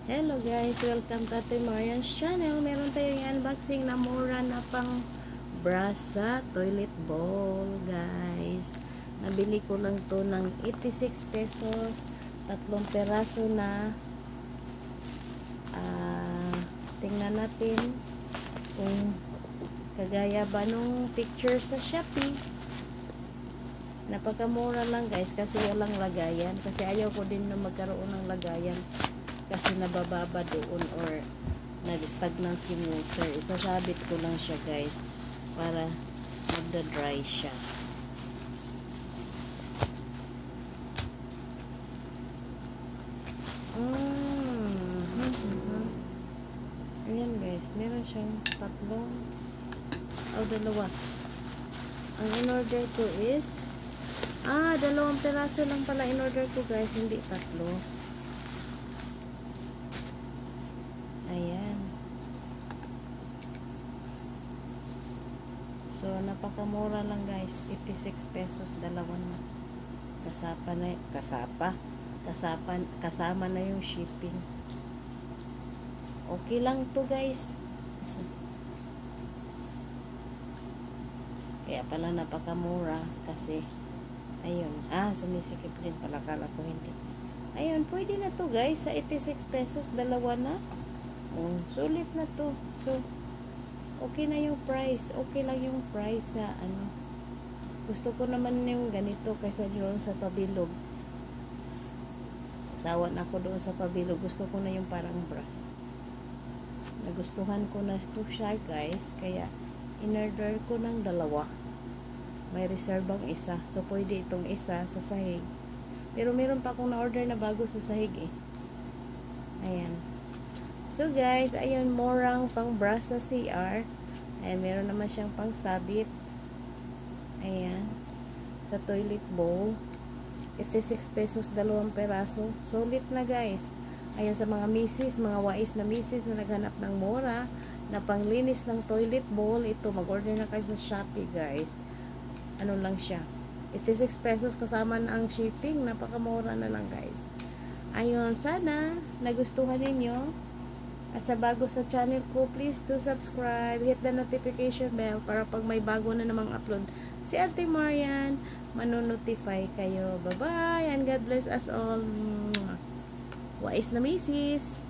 Hello guys, welcome to Ate Marian's channel. Meron tayong unboxing na mura na pang Brasa toilet bowl guys. Nabili ko lang to ng 86 pesos. 3 peraso na. Tingnan natin kung kagaya ba nung picture sa Shopee. Napakamura lang guys kasi walang lagayan. Kasi ayaw ko din na magkaroon ng lagayan. Kasi nabababa doon or nag-stagnant yung water. Isasabit ko lang siya guys para magda-dry siya. Ayan guys, meron siyang tatlong dalawa. Ang in-order ko is 2 peraso lang pala in-order ko guys, hindi 3. Ayan. So, napakamura lang guys. 86 pesos, dalawa na. Kasama na yung shipping. Okay lang to guys. Kaya pala napakamura kasi ayun. Sumisikip din pala. Kala ko hindi. Ayun, pwede na to guys. Sa 86 pesos, dalawa na. Sulit na to. So, okay na yung price. Okay lang yung price sa ano. Gusto ko naman yung ganito kaysa doon sa pabilog. Sawa na ako doon sa pabilog. Gusto ko na yung parang brass. Nagustuhan ko na ito siya guys. Kaya, in-order ko ng 2. May reservang isa. So, pwede itong isa sa sahig. Pero meron pa akong na-order na bago sa sahig eh. Ayan. So guys, ayun, murang pang brass na CR. Ayan, meron naman siyang pang sabit. Ayan. Sa toilet bowl. 86 pesos, 2 peraso. Solid na guys. Ayan, sa mga misis, mga wais na misis na naghanap ng mura, na panglinis ng toilet bowl, ito, mag-order na kayo sa Shopee guys. Ano lang siya. 86 pesos kasama na ang shipping. Napakamura na lang guys. Ayun, sana nagustuhan ninyo. At sa bago sa channel ko, please do subscribe, hit the notification bell para pag may bago na namang upload si Ate Marian, manonotify kayo. Bye-bye and God bless us all. Wais na misis!